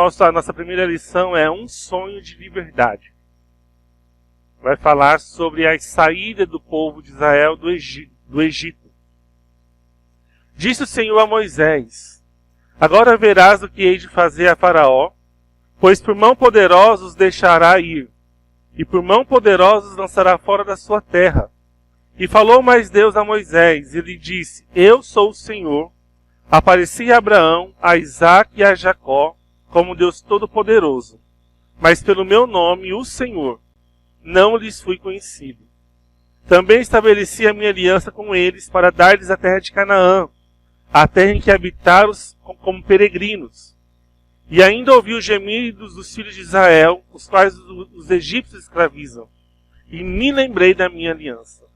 a nossa primeira lição é um sonho de liberdade. Vai falar sobre a saída do povo de Israel do Egito. Disse o Senhor a Moisés: agora verás o que hei de fazer a Faraó, pois por mão poderosa os deixará ir, e por mão poderosa os lançará fora da sua terra. E falou mais Deus a Moisés, e lhe disse: eu sou o Senhor, apareci a Abraão, a Isaque e a Jacó, como Deus Todo-Poderoso, mas pelo meu nome, o Senhor, não lhes fui conhecido. Também estabeleci a minha aliança com eles para dar-lhes a terra de Canaã, a terra em que habitaram como peregrinos. E ainda ouvi os gemidos dos filhos de Israel, os quais os egípcios escravizam, e me lembrei da minha aliança.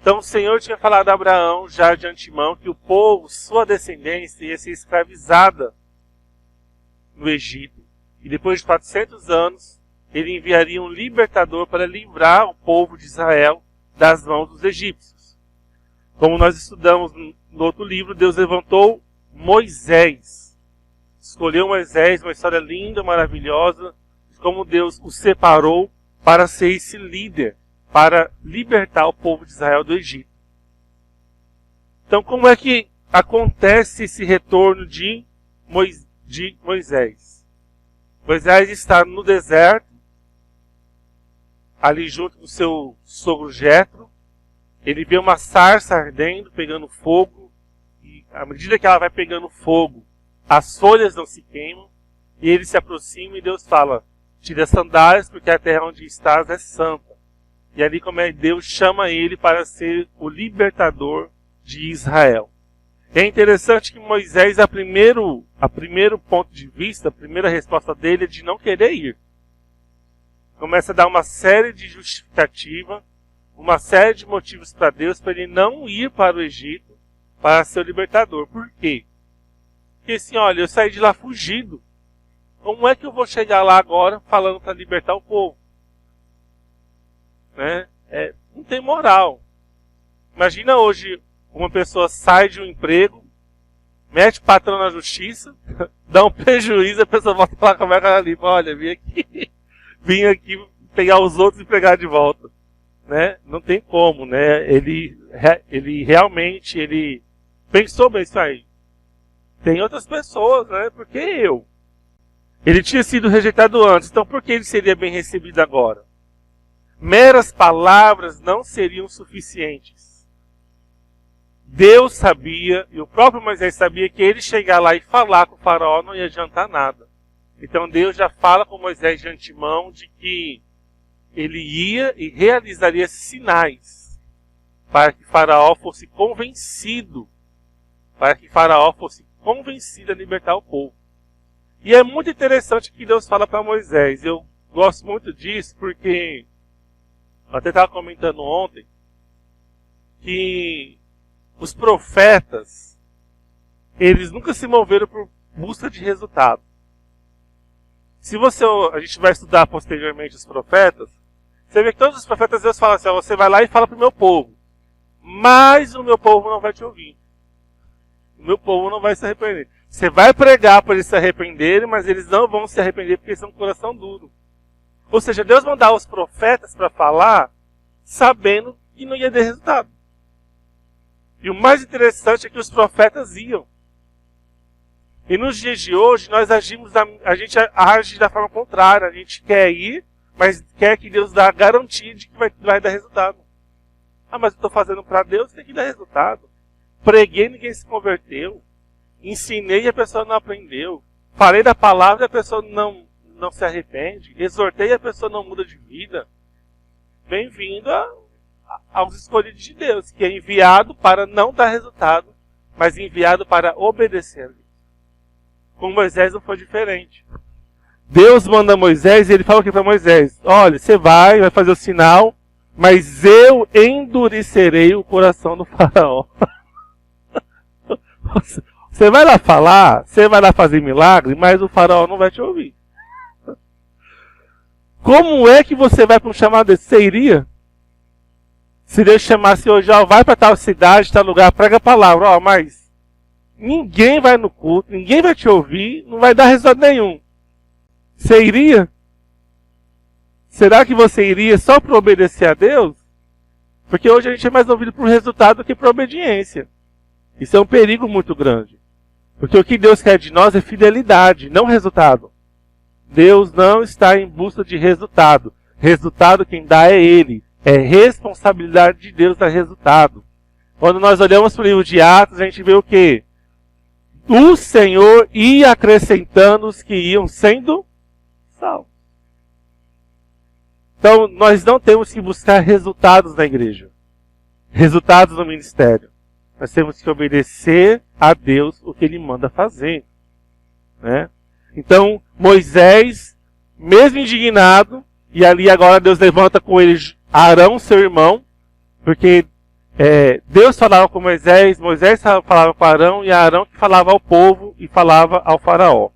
Então o Senhor tinha falado a Abraão já de antemão que o povo, sua descendência, ia ser escravizada no Egito. E depois de 400 anos, ele enviaria um libertador para livrar o povo de Israel das mãos dos egípcios. Como nós estudamos no outro livro, Deus levantou Moisés. Escolheu Moisés, uma história linda, maravilhosa, de como Deus o separou para ser esse líder, para libertar o povo de Israel do Egito. Então, como é que acontece esse retorno de Moisés? Moisés está no deserto, ali junto com o seu sogro Jetro. Ele vê uma sarça ardendo, pegando fogo, e à medida que ela vai pegando fogo, as folhas não se queimam, e ele se aproxima e Deus fala: tira as sandálias, porque a terra onde estás é santa. E ali como é, Deus chama ele para ser o libertador de Israel. É interessante que Moisés, a primeiro ponto de vista, a primeira resposta dele é de não querer ir. Começa a dar uma série de justificativas, uma série de motivos para Deus, para ele não ir para o Egito, para ser o libertador. Por quê? Porque assim, olha, eu saí de lá fugido. Como é que eu vou chegar lá agora falando para libertar o povo? Né? Não tem moral. Imagina hoje uma pessoa sai de um emprego, mete o patrão na justiça, dá um prejuízo, a pessoa volta para lá com a cara limpa: olha, vim aqui pegar os outros e pegar de volta. Né? Não tem como, né? Ele realmente pensou bem isso aí. Tem outras pessoas, né? Por que eu? Ele tinha sido rejeitado antes, então por que ele seria bem recebido agora? Meras palavras não seriam suficientes. Deus sabia, e o próprio Moisés sabia, que ele chegar lá e falar com o faraó não ia adiantar nada. Então Deus já fala com Moisés de antemão de que ele ia e realizaria sinais para que Faraó fosse convencido, a libertar o povo. E é muito interessante que Deus fala para Moisés. Eu gosto muito disso porque eu até estava comentando ontem que os profetas, eles nunca se moveram por busca de resultado. A gente vai estudar posteriormente os profetas, você vê que todos os profetas, Deus fala assim: você vai lá e fala para o meu povo, mas o meu povo não vai te ouvir. O meu povo não vai se arrepender. Você vai pregar para eles se arrependerem, mas eles não vão se arrepender porque eles são com o coração duro. Ou seja, Deus mandava os profetas para falar sabendo que não ia ter resultado. E o mais interessante é que os profetas iam. E nos dias de hoje, a gente age da forma contrária. A gente quer ir, mas quer que Deus dê a garantia de que vai dar resultado. Mas eu estou fazendo para Deus, tem que dar resultado. Preguei, ninguém se converteu. Ensinei e a pessoa não aprendeu. Falei da palavra e a pessoa não se arrepende. Exortei e a pessoa não muda de vida. Bem-vindo aos escolhidos de Deus, que é enviado para não dar resultado, mas enviado para obedecer. Com Moisés não foi diferente. Deus manda Moisés e ele fala aqui para Moisés: olha, você vai fazer o sinal, mas eu endurecerei o coração do faraó. Você vai lá falar, você vai lá fazer milagre, mas o faraó não vai te ouvir. Como é que você vai para um chamado desse? Você iria? Se Deus chamasse hoje, vai para tal cidade, tal lugar, prega a palavra, mas ninguém vai no culto, ninguém vai te ouvir, não vai dar resultado nenhum. Você iria? Será que você iria só para obedecer a Deus? Porque hoje a gente é mais ouvido por resultado do que por obediência. Isso é um perigo muito grande. Porque o que Deus quer de nós é fidelidade, não resultado. Deus não está em busca de resultado. Resultado quem dá é Ele. É responsabilidade de Deus dar resultado. Quando nós olhamos para o livro de Atos, a gente vê o quê? O Senhor ia acrescentando os que iam sendo salvos. Então, nós não temos que buscar resultados na igreja. Resultados no ministério. Nós temos que obedecer a Deus o que Ele manda fazer. Né? Então, Moisés, mesmo indignado, e ali agora Deus levanta com ele Arão, seu irmão, porque Deus falava com Moisés, Moisés falava com Arão, e Arão que falava ao povo e falava ao faraó.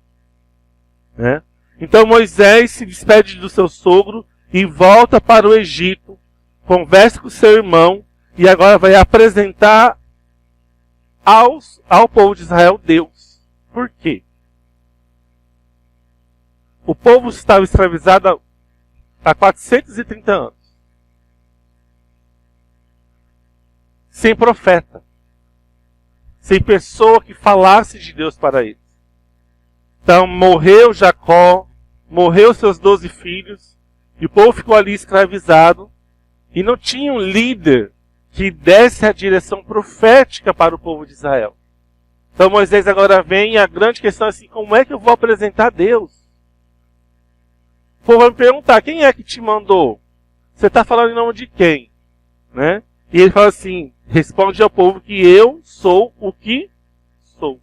Né? Então Moisés se despede do seu sogro e volta para o Egito, conversa com seu irmão, e agora vai apresentar ao povo de Israel Deus. Por quê? O povo estava escravizado há 430 anos. Sem profeta. Sem pessoa que falasse de Deus para eles. Então morreu Jacó, morreu seus 12 filhos, e o povo ficou ali escravizado, e não tinha um líder que desse a direção profética para o povo de Israel. Então Moisés agora vem, e a grande questão é assim, como é que eu vou apresentar Deus? O povo vai me perguntar, quem é que te mandou? Você está falando em nome de quem? Né? E ele fala assim, responde ao povo que eu sou o que sou.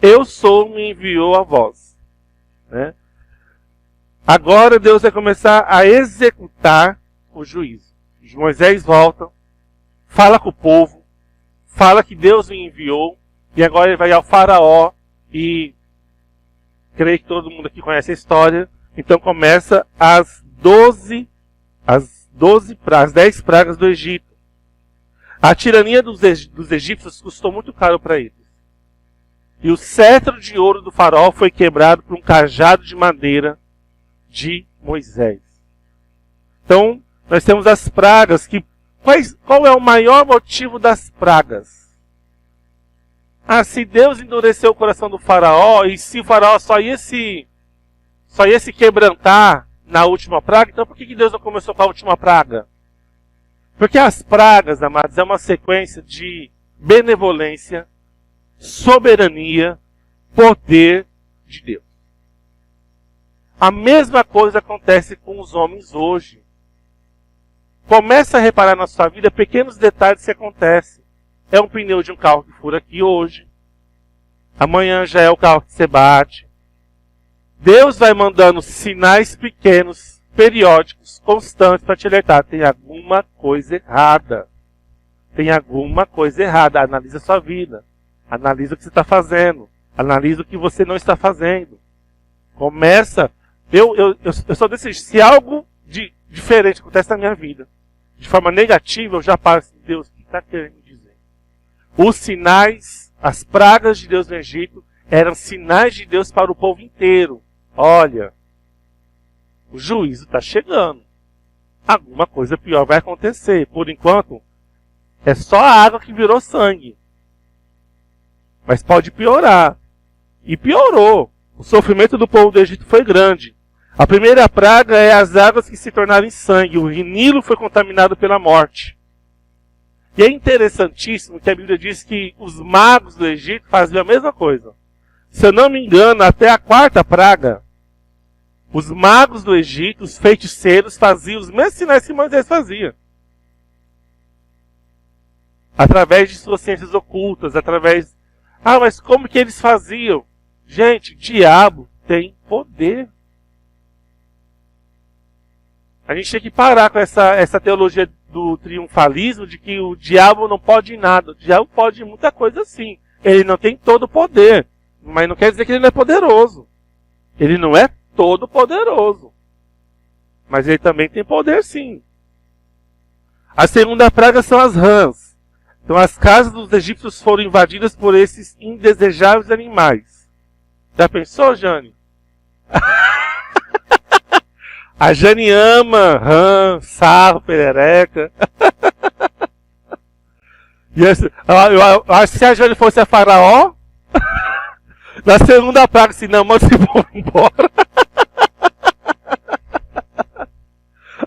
Eu sou, me enviou a vós. Né? Agora Deus vai começar a executar o juízo. Moisés volta, fala com o povo, fala que Deus o enviou, e agora ele vai ao faraó, e creio que todo mundo aqui conhece a história. Então começa as 10 pragas do Egito. A tirania dos egípcios custou muito caro para eles. E o cetro de ouro do faraó foi quebrado por um cajado de madeira de Moisés. Então, nós temos as pragas. Qual é o maior motivo das pragas? Se Deus endureceu o coração do faraó, e se o faraó só ia se quebrantar na última praga, então por que Deus não começou com a última praga? Porque as pragas, amados, é uma sequência de benevolência, soberania, poder de Deus. A mesma coisa acontece com os homens hoje. Começa a reparar na sua vida pequenos detalhes que acontecem. É um pneu de um carro que fura aqui hoje. Amanhã já é o carro que você bate. Deus vai mandando sinais pequenos, periódicos, constantes para te alertar. Tem alguma coisa errada. Tem alguma coisa errada. Analisa a sua vida. Analisa o que você está fazendo. Analisa o que você não está fazendo. Começa. Eu só decido. Se algo diferente acontece na minha vida, de forma negativa, eu já paro assim, Deus, o que está querendo dizer? Os sinais, as pragas de Deus no Egito, eram sinais de Deus para o povo inteiro. Olha, o juízo está chegando. Alguma coisa pior vai acontecer. Por enquanto, é só a água que virou sangue. Mas pode piorar. E piorou. O sofrimento do povo do Egito foi grande. A primeira praga é as águas que se tornaram em sangue. O Nilo foi contaminado pela morte. E é interessantíssimo que a Bíblia diz que os magos do Egito faziam a mesma coisa. Se eu não me engano, até a quarta praga, os magos do Egito, os feiticeiros, faziam os mesmos sinais que Moisés fazia. Através de suas ciências ocultas, através... mas como que eles faziam? Gente, o diabo tem poder. A gente tem que parar com essa teologia do triunfalismo, de que o diabo não pode em nada. O diabo pode em muita coisa sim. Ele não tem todo o poder. Mas não quer dizer que ele não é poderoso. Ele não é todo poderoso. Mas ele também tem poder sim. A segunda praga são as rãs. Então as casas dos egípcios foram invadidas por esses indesejáveis animais. Já pensou, Jane? A Jane ama rã, sarro, perereca. E eu acho que se a Jane fosse a faraó, na segunda praga, assim, não, manda esse povo embora.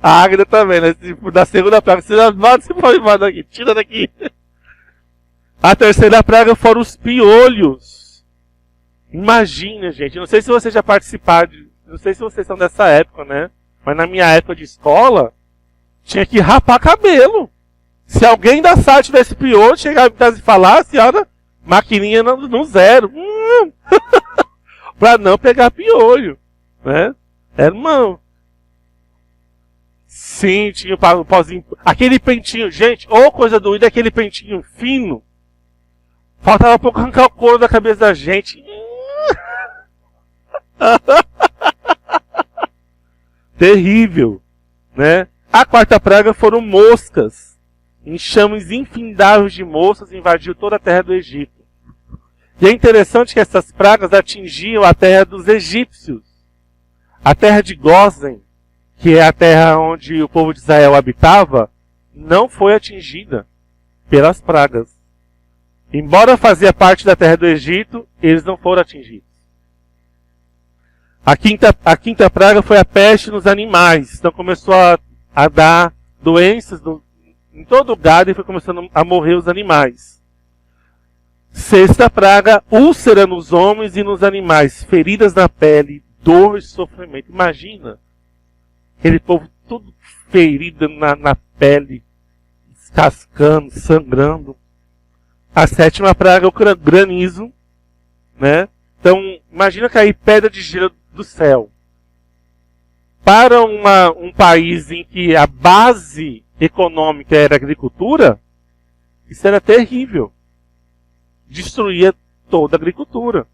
A Águida também, né? Na segunda praga, você manda esse povo embora daqui, tira daqui. A terceira praga foram os piolhos. Imagina, gente, não sei se vocês já participaram, não sei se vocês são dessa época, né? Mas na minha época de escola, tinha que rapar cabelo. Se alguém da sala tivesse piolho, chegava em casa e falar, senhora, maquininha no zero. Pra não pegar piolho, né? Era uma... Sim, tinha o pauzinho. Aquele pentinho, gente, ou coisa doida, aquele pentinho fino. Faltava pouco arrancar o couro da cabeça da gente. Terrível, né? A quarta praga foram moscas. Enxames infindáveis de moscas invadiu toda a terra do Egito. E é interessante que essas pragas atingiam a terra dos egípcios. A terra de Gósen, que é a terra onde o povo de Israel habitava, não foi atingida pelas pragas. Embora fazia parte da terra do Egito, eles não foram atingidos. A quinta praga foi a peste nos animais. Então começou a dar doenças em todo o gado e foi começando a morrer os animais. Sexta praga, úlcera nos homens e nos animais, feridas na pele, dor e sofrimento. Imagina, aquele povo todo ferido na pele, descascando, sangrando. A sétima praga é o granizo, né? Então, imagina cair pedra de gelo do céu. Para um país em que a base econômica era a agricultura, isso era terrível. Destruía toda a agricultura,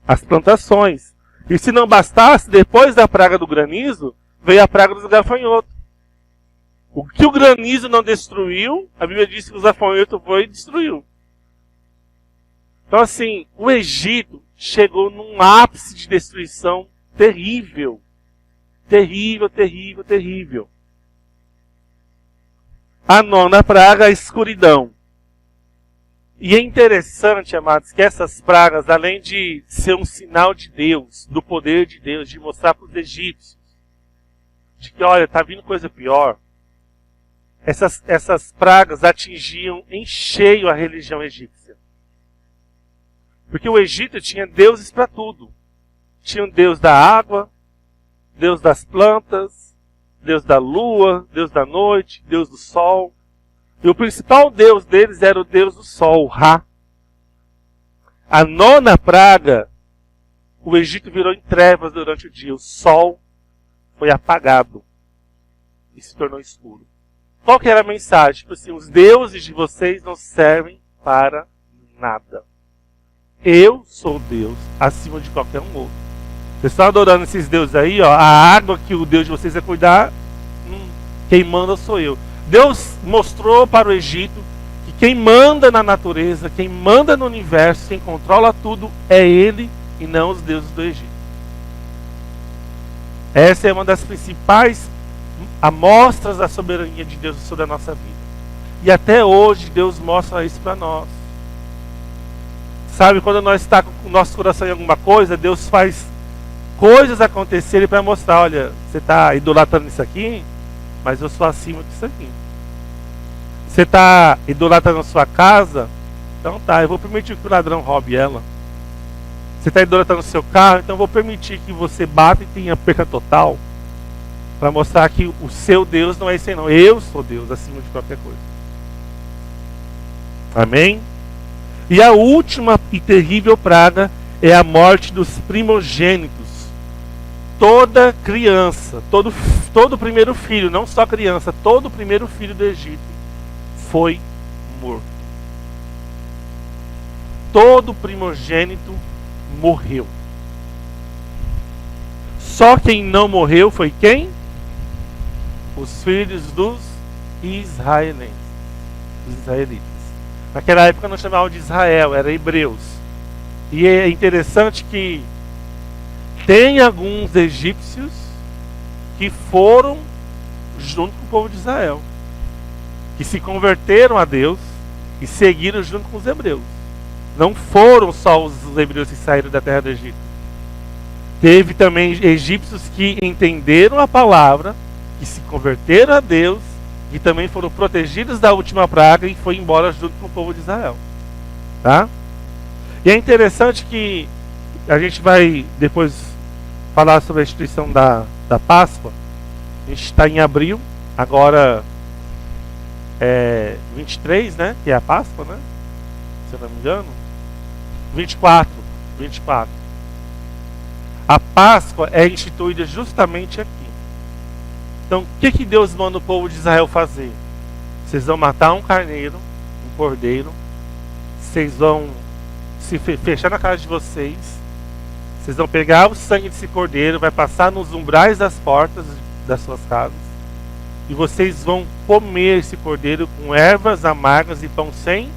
as plantações. E se não bastasse, depois da praga do granizo, veio a praga dos gafanhotos. O que o granizo não destruiu, a Bíblia diz que os gafanhotos foi e destruiu. Então assim, o Egito chegou num ápice de destruição terrível. Terrível, terrível, terrível. A nona praga, a escuridão. E é interessante, amados, que essas pragas, além de ser um sinal de Deus, do poder de Deus, de mostrar para os egípcios, de que, olha, está vindo coisa pior, essas pragas atingiam em cheio a religião egípcia. Porque o Egito tinha deuses para tudo. Tinha um deus da água, deus das plantas, deus da lua, deus da noite, deus do sol. E o principal deus deles era o deus do sol, o Ra. A nona praga, o Egito virou em trevas durante o dia. O sol foi apagado e se tornou escuro. Qual que era a mensagem? Tipo assim, os deuses de vocês não servem para nada. Eu sou Deus acima de qualquer um outro. Vocês estão adorando esses deuses aí, ó. A água que o Deus de vocês vai cuidar, quem manda sou eu. Deus mostrou para o Egito que quem manda na natureza, quem manda no universo, quem controla tudo é Ele e não os deuses do Egito. Essa é uma das principais amostras da soberania de Deus sobre a nossa vida. E até hoje Deus mostra isso para nós. Sabe, quando nós estamos com o nosso coração em alguma coisa, Deus faz coisas acontecerem para mostrar, olha, você está idolatrando isso aqui, mas eu sou acima disso aqui. Você está idolatrando a sua casa, então tá, eu vou permitir que o ladrão roube ela. Você está idolatrando o seu carro, então eu vou permitir que você bata e tenha perca total, para mostrar que o seu Deus não é esse não. Eu sou Deus acima de qualquer coisa. Amém? E a última e terrível praga é a morte dos primogênitos. Toda criança, todo primeiro filho, não só criança, todo primeiro filho do Egito foi morto. Todo primogênito morreu. Só quem não morreu foi quem? Os filhos dos israelenses, os israelitas. Naquela época não chamavam de Israel, era hebreus. E é interessante que tem alguns egípcios que foram junto com o povo de Israel, que se converteram a Deus e seguiram junto com os hebreus. Não foram só os hebreus que saíram da terra do Egito. Teve também egípcios que entenderam a palavra, que se converteram a Deus e também foram protegidos da última praga e foi embora junto com o povo de Israel. Tá? E é interessante que a gente vai depois falar sobre a instituição da Páscoa. A gente está em abril, agora é 23, né? Que é a Páscoa, né? Se eu não me engano. 24. A Páscoa é instituída justamente aqui. Então, o que Deus manda o povo de Israel fazer? Vocês vão matar um carneiro, um cordeiro. Vocês vão se fechar na casa de vocês. Vocês vão pegar o sangue desse cordeiro, vai passar nos umbrais das portas das suas casas. E vocês vão comer esse cordeiro com ervas amargas e pão sem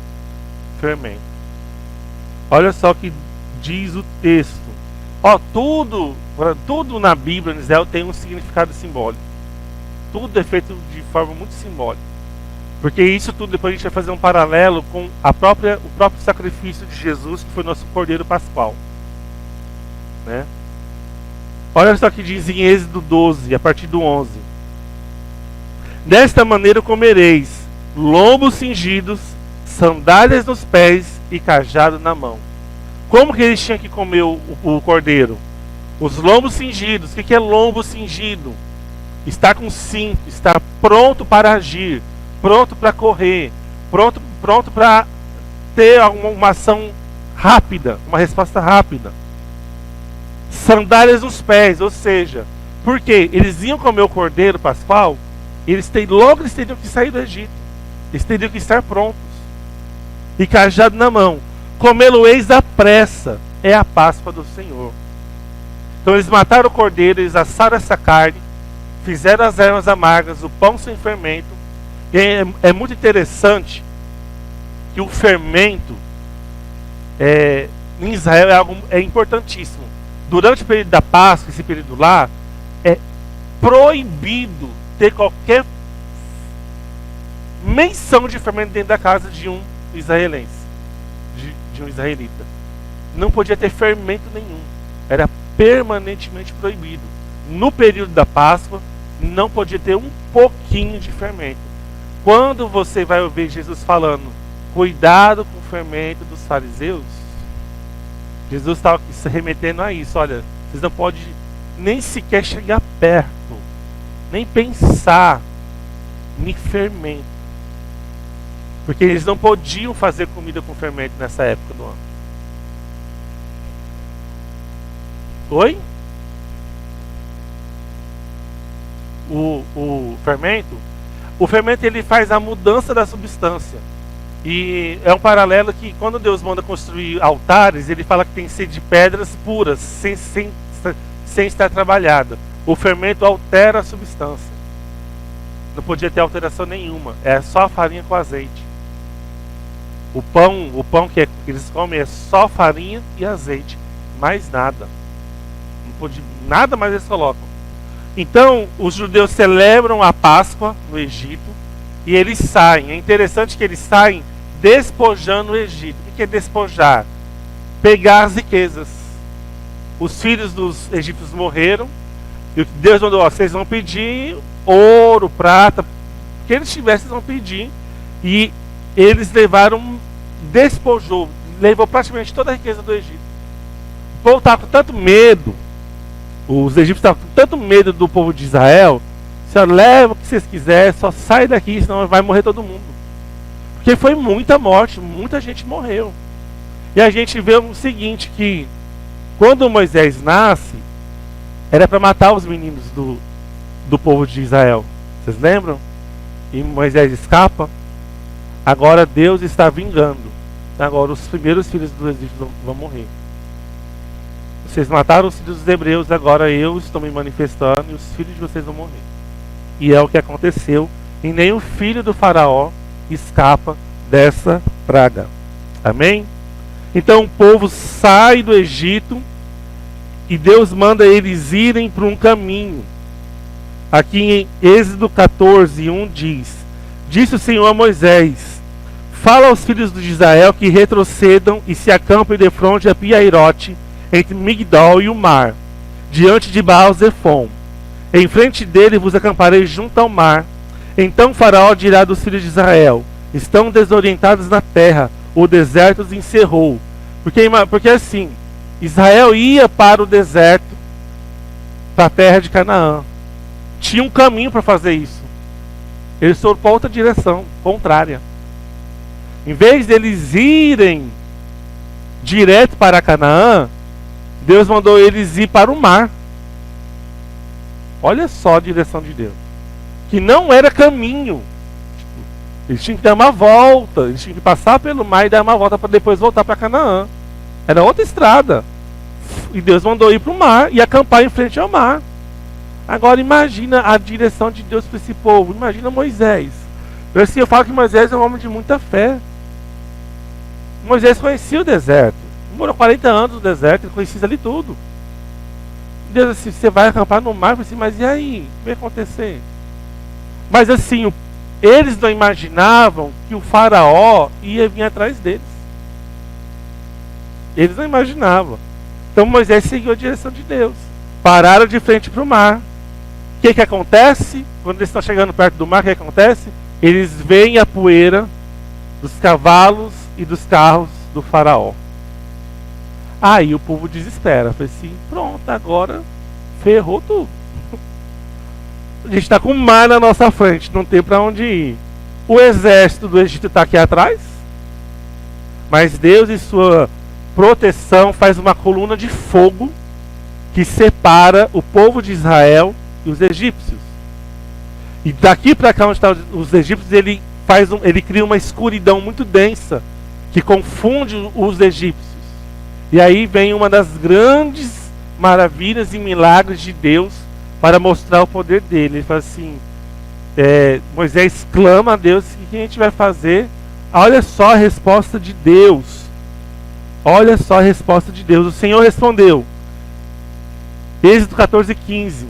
fermento. Olha só o que diz o texto. Tudo na Bíblia, em Israel, tem um significado simbólico. Tudo é feito de forma muito simbólica. Porque isso tudo, depois a gente vai fazer um paralelo com o próprio sacrifício de Jesus, que foi nosso Cordeiro Pascual. Né? Olha só o que diz em Êxodo 12, a partir do 11. Desta maneira comereis lombos cingidos, sandálias nos pés e cajado na mão. Como que eles tinham que comer o cordeiro? Os lombos cingidos. O que é lombo cingido? Está com cinto, está pronto para agir, pronto para correr, pronto para ter uma ação rápida, uma resposta rápida. Sandálias nos pés, ou seja, porque eles iam comer o cordeiro pascual, logo eles teriam que sair do Egito, eles teriam que estar prontos. E cajado na mão, comê-lo-eis à pressa, é a Páscoa do Senhor. Então eles mataram o cordeiro, eles assaram essa carne, fizeram as ervas amargas, o pão sem fermento. E é muito interessante que o fermento em Israel é importantíssimo. Durante o período da Páscoa, esse período lá, é proibido ter qualquer menção de fermento dentro da casa de um israelense, de um israelita. Não podia ter fermento nenhum. Era permanentemente proibido. No período da Páscoa, não podia ter um pouquinho de fermento. Quando você vai ouvir Jesus falando, cuidado com o fermento dos fariseus, Jesus estava se remetendo a isso. Olha, vocês não podem nem sequer chegar perto, nem pensar em fermento. Porque eles não podiam fazer comida com fermento nessa época do ano. Oi? O fermento ele faz a mudança da substância. E é um paralelo que quando Deus manda construir altares, ele fala que tem que ser de pedras puras, sem estar trabalhada. O fermento altera a substância. Não podia ter alteração nenhuma. É só a farinha com azeite. O pão que eles comem é só farinha e azeite. Mais nada. Não podia, nada mais eles colocam. Então, os judeus celebram a Páscoa no Egito e eles saem. É interessante que eles saem despojando o Egito. O que é despojar? Pegar as riquezas. Os filhos dos egípcios morreram e Deus mandou, vocês vão pedir ouro, prata, o que eles tivessem, eles vão pedir. E eles levou praticamente toda a riqueza do Egito. O povo estava com tanto medo, os egípcios estavam com tanto medo do povo de Israel, Senhor, leva o que vocês quiserem, só sai daqui, senão vai morrer todo mundo. Porque foi muita morte, muita gente morreu. E a gente vê o seguinte, que quando Moisés nasce, era para matar os meninos do povo de Israel. Vocês lembram? E Moisés escapa. Agora Deus está vingando. Agora os primeiros filhos do Egito vão morrer. Vocês mataram os filhos dos hebreus, agora eu estou me manifestando e os filhos de vocês vão morrer. E é o que aconteceu. E nem o filho do faraó escapa dessa praga. Amém? Então o povo sai do Egito e Deus manda eles irem para um caminho. Aqui em Êxodo 14, 1 diz: Disse o Senhor a Moisés: Fala aos filhos de Israel que retrocedam e se acampem defronte a Piairote, entre Migdol e o mar, diante de Baal-Zefon. Em frente dele vos acamparei junto ao mar. Então Faraó dirá dos filhos de Israel: Estão desorientados na terra, o deserto os encerrou. Porque assim, Israel ia para o deserto, para a terra de Canaã. Tinha um caminho para fazer isso. Eles foram para outra direção, contrária. Em vez deles irem direto para Canaã, Deus mandou eles ir para o mar. Olha só a direção de Deus. Que não era caminho. Eles tinham que dar uma volta. Eles tinham que passar pelo mar e dar uma volta para depois voltar para Canaã. Era outra estrada. E Deus mandou ir para o mar e acampar em frente ao mar. Agora imagina a direção de Deus para esse povo. Imagina Moisés. Eu falo que Moisés é um homem de muita fé. Moisés conhecia o deserto. Morou 40 anos no deserto, ele conhecia ali tudo. Deus assim, você vai acampar no mar, assim, mas e aí? O que vai acontecer? Mas assim, eles não imaginavam que o faraó ia vir atrás deles. Eles não imaginavam. Então Moisés seguiu a direção de Deus. Pararam de frente para o mar. O que acontece? Quando eles estão chegando perto do mar, o que acontece? Eles veem a poeira dos cavalos e dos carros do faraó. Aí o povo desespera. Fala assim, pronto, agora ferrou tudo. A gente está com o mar na nossa frente, não tem para onde ir. O exército do Egito está aqui atrás. Mas Deus, em sua proteção, faz uma coluna de fogo que separa o povo de Israel e os egípcios. E daqui para cá onde estão os egípcios, ele cria uma escuridão muito densa que confunde os egípcios. E aí vem uma das grandes maravilhas e milagres de Deus para mostrar o poder dele. Ele fala assim, Moisés clama a Deus, o que a gente vai fazer? Olha só a resposta de Deus. Olha só a resposta de Deus. O Senhor respondeu. Êxodo 14, 15.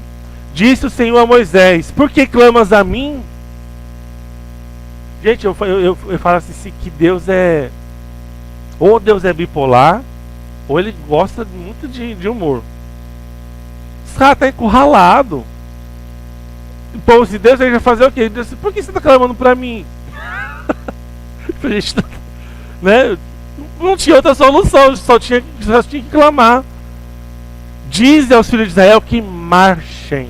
Disse o Senhor a Moisés: Por que clamas a mim? Gente, eu falo assim, que Deus é... Ou Deus é bipolar, ou ele gosta muito de humor. Esse cara está encurralado. O povo de Deus, ele vai fazer o quê? Ele disse, por que você está clamando para mim? A gente, né? Não tinha outra solução, só tinha que clamar. Diz aos filhos de Israel que marchem.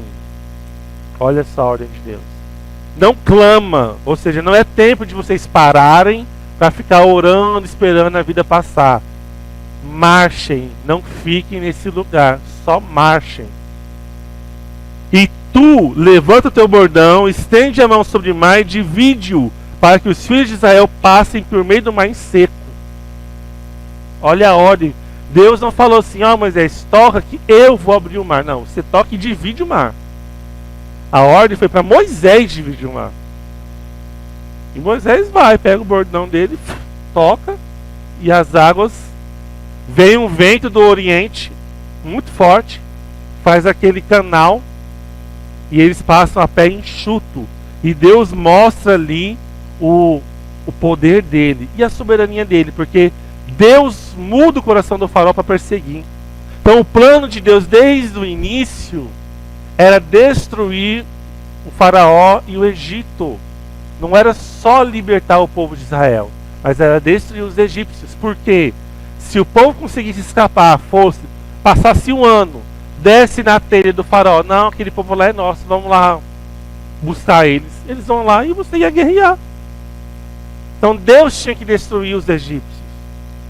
Olha só a ordem de Deus. Não clama, ou seja, não é tempo de vocês pararem para ficar orando, esperando a vida passar. Marchem, não fiquem nesse lugar, só marchem. E tu, levanta o teu bordão, estende a mão sobre o mar e divide-o, para que os filhos de Israel passem por meio do mar em seco. Olha a ordem. Deus não falou assim, Moisés, toca que eu vou abrir o mar. Não, você toca e divide o mar. A ordem foi para Moisés dividir o mar. E Moisés vai, pega o bordão dele, toca, e as águas, vem um vento do Oriente, muito forte, faz aquele canal, e eles passam a pé enxuto. E Deus mostra ali o poder dele e a soberania dele, porque Deus muda o coração do faraó para perseguir. Então o plano de Deus desde o início era destruir o faraó e o Egito. Não era só libertar o povo de Israel, mas era destruir os egípcios. Porque se o povo conseguisse escapar, passasse um ano, desce na telha do faraó, não, aquele povo lá é nosso, vamos lá buscar eles. Eles vão lá e você ia guerrear. Então Deus tinha que destruir os egípcios.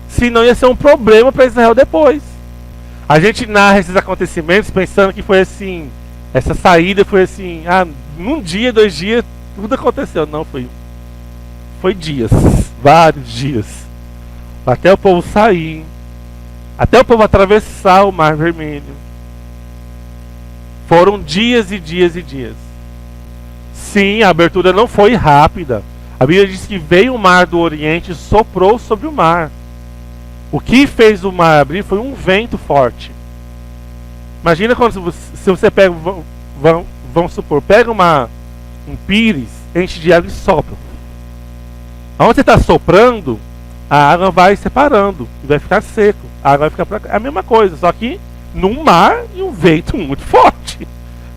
Senão ia ser um problema para Israel depois. A gente narra esses acontecimentos pensando que foi assim, essa saída foi assim, num dia, 2 dias, tudo aconteceu. Não, foi dias, vários dias. Até o povo sair, até o povo atravessar o Mar Vermelho. Foram dias e dias e dias. Sim, a abertura não foi rápida. A Bíblia diz que veio o mar do Oriente e soprou sobre o mar. O que fez o mar abrir foi um vento forte. Imagina quando se você pega vamos supor, pega um pires, enche de água e sopra. Onde você está soprando, a água vai separando e vai ficar seco. A água vai ficar pra cá. É a mesma coisa, só que num mar e um vento muito forte,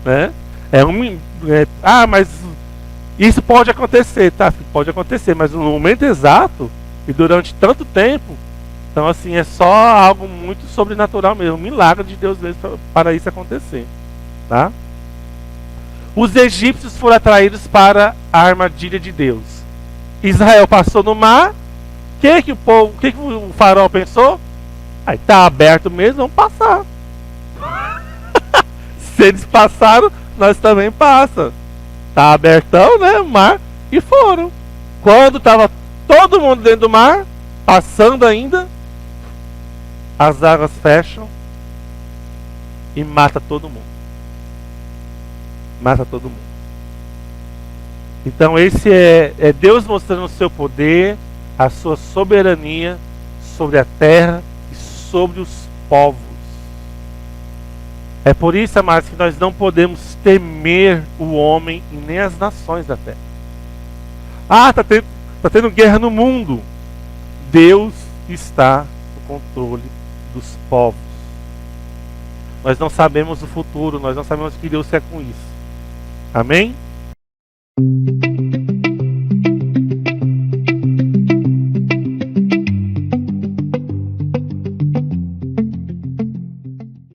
né? Mas isso pode acontecer, tá? Pode acontecer, mas no momento exato e durante tanto tempo, então assim, é só algo muito sobrenatural mesmo, um milagre de Deus mesmo para isso acontecer, tá? Os egípcios foram atraídos para a armadilha de Deus. Israel passou no mar. O que o faraó pensou? Aí tá aberto mesmo, vamos passar. Se eles passaram, nós também passa. Tá abertão, né, o mar, e foram. Quando tava todo mundo dentro do mar, passando ainda, as águas fecham e mata todo mundo. Mata todo mundo. Então esse é Deus mostrando o seu poder, a sua soberania sobre a terra e sobre os povos. É por isso, amados, que nós não podemos temer o homem e nem as nações da terra. Tá tendo guerra no mundo. Deus está no controle dos povos. Nós não sabemos o futuro, nós não sabemos o que Deus quer com isso. Amém?